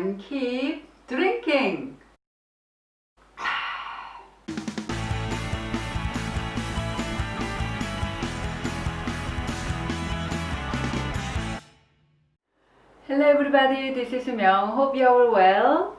and keep drinking. Hello everybody, this is Myung. Hope you are well.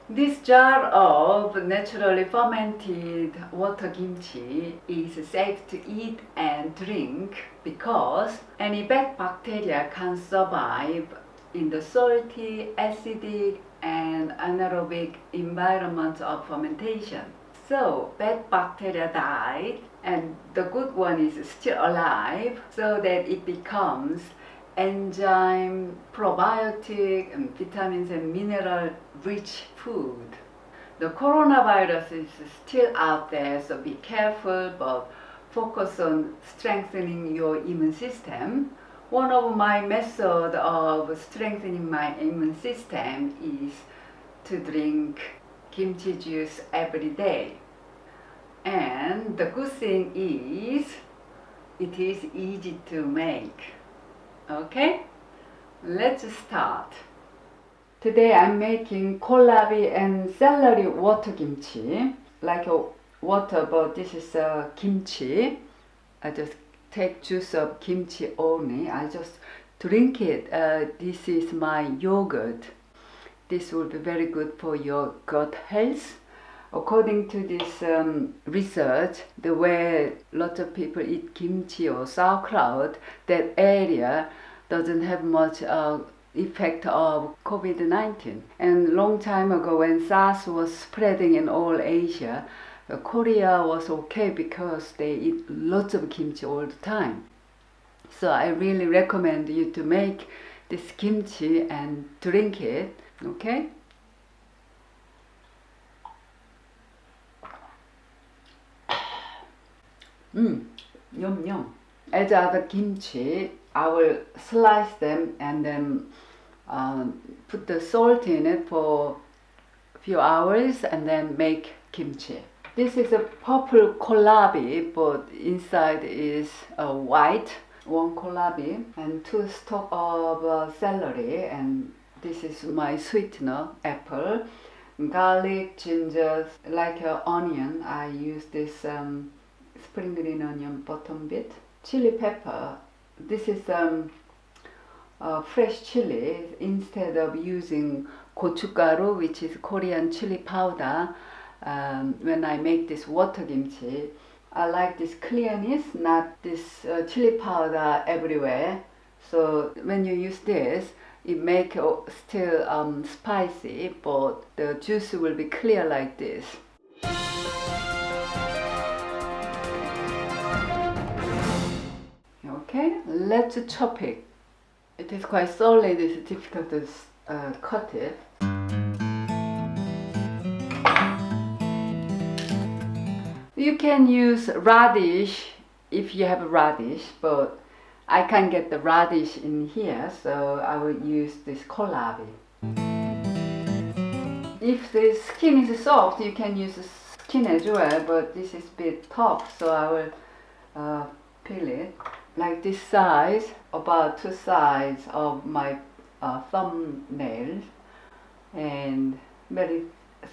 This jar of naturally fermented water kimchi is safe to eat and drink because any bad bacteria can survive in the salty, acidic and anaerobic environment of fermentation. So bad bacteria died and the good one is still alive so that it becomes enzyme, probiotic, and vitamins and mineral rich food. The coronavirus is still out there, so be careful, but focus on strengthening your immune system. One of my methods of strengthening my immune system is to drink kimchi juice every day. And the good thing is, it is easy to make. Okay, let's start. Today I'm making kohlrabi and celery water kimchi, like a water, but this is a kimchi. I just take juice of kimchi only. I just drink it. This is my yogurt. This will be very good for your gut health. According to this research, the way lots of people eat kimchi or sauerkraut, that area doesn't have much effect of COVID-19. And long time ago when SARS was spreading in all Asia, Korea was okay because they eat lots of kimchi all the time. So I really recommend you to make this kimchi and drink it, okay? Yum yum. As other kimchi, I will slice them and then put the salt in it for a few hours and then make kimchi. This is a purple kohlrabi, but inside is white. One kohlrabi and 2 stalks of celery, and this is my sweetener, apple, garlic, ginger, like an onion. I use this spring green onion bottom bit, chili pepper. This is fresh chili instead of using gochugaru, which is Korean chili powder. When I make this water kimchi, I like this clearness, not this chili powder everywhere. So when you use this, it makes still spicy, but the juice will be clear like this. Okay, let's chop it. It is quite solid, it's difficult to cut it. You can use radish if you have a radish, but I can't get the radish in here, so I will use this kohlrabi. If the skin is soft, you can use the skin as well, but this is a bit tough, so I will peel it. Like this size, about 2 sides of my thumbnail, and very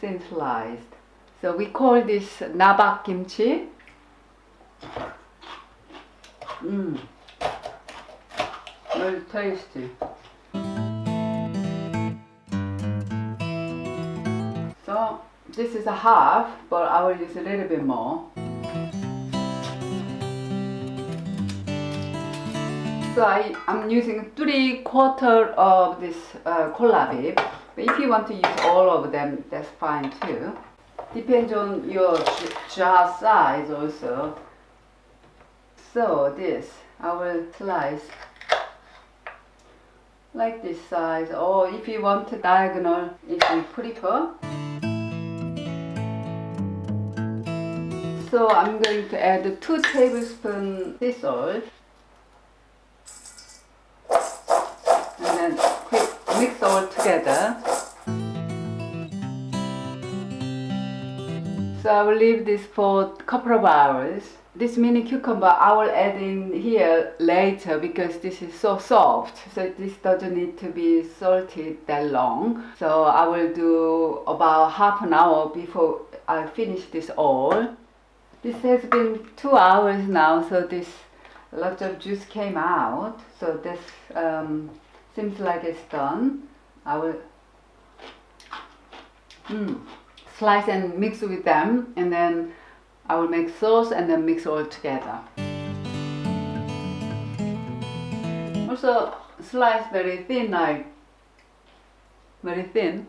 thin sliced. So we call this nabak kimchi. Very tasty. So this is a half, but I will use a little bit more. So I'm using 3/4 of this kohlrabi, but if you want to use all of them, that's fine too. Depends on your jar size also. So this, I will slice like this size, or if you want a diagonal, if you prefer. So I'm going to add 2 tablespoons sea salt. And then quick mix all together. So I will leave this for a couple of hours. This mini cucumber I will add in here later because this is so soft, so this doesn't need to be salted that long. So I will do about half an hour before I finish this all. This has been 2 hours now, so this lots of juice came out, so this seems like it's done. I will slice and mix with them, and then I will make sauce and then mix all together. Also slice very thin, like very thin.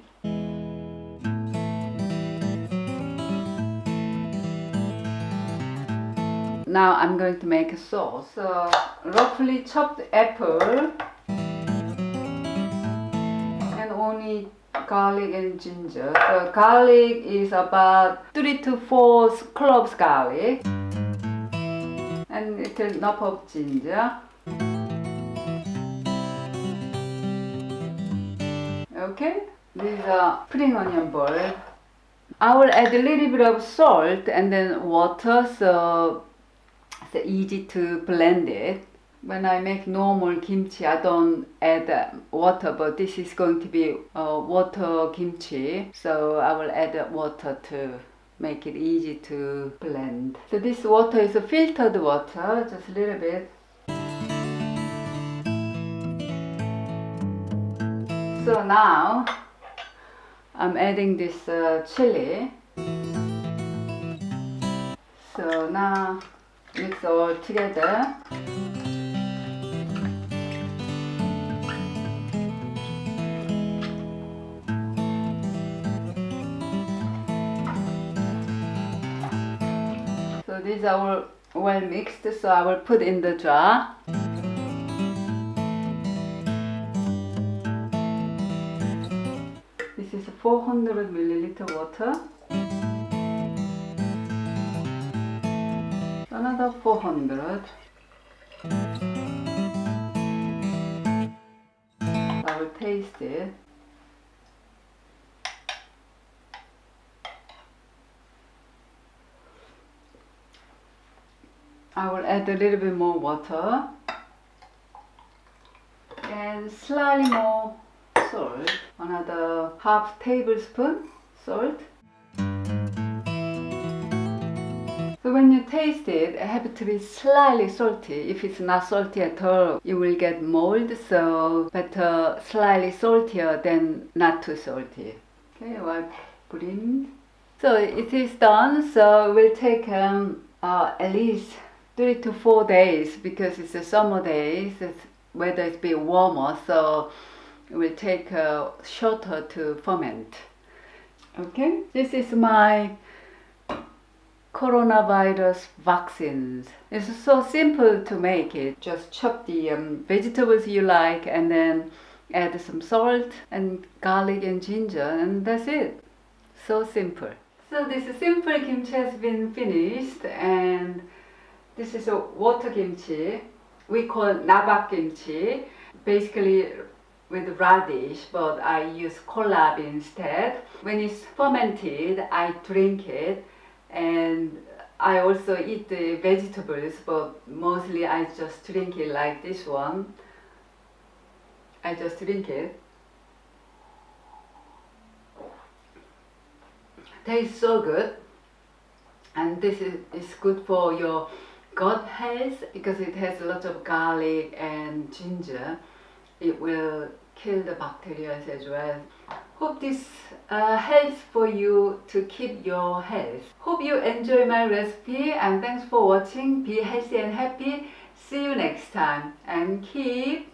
Now I'm going to make a sauce. So roughly chopped apple and only garlic and ginger. So garlic is about 3 to 4 cloves garlic and little knob of ginger. Okay, these are spring onion ball. I will add a little bit of salt and then water, so it's easy to blend it. When I make normal kimchi, I don't add water, but this is going to be water kimchi, so I will add water to make it easy to blend. So this water is a filtered water, just a little bit. So now I'm adding this chili. So now mix all together. So these are all well mixed, so I will put in the jar. This is 400 milliliter water. Another 400. I will taste it. I will add a little bit more water and slightly more salt, another half tablespoon salt. So when you taste it, it has to be slightly salty. If it's not salty at all, you will get mold, so better slightly saltier than not too salty. Okay, I'll put in. So it is done, so it will take at least 3 to 4 days because it's a summer days, weather is a bit warmer, so it will take shorter to ferment. Okay, this is my coronavirus vaccines. It's so simple to make it. Just chop the vegetables you like and then add some salt and garlic and ginger, and that's it. So simple. So this simple kimchi has been finished, and this is a water kimchi. We call Nabak Kimchi, basically with radish, but I use kohlrabi instead. When it's fermented, I drink it, and I also eat the vegetables, but mostly I just drink it like this one. I just drink it. Tastes so good, and this is good for your gut health because it has a lot of garlic and ginger. It will kill the bacteria as well. Hope this helps for you to keep your health. Hope you enjoy my recipe, and thanks for watching. Be healthy and happy. See you next time, and keep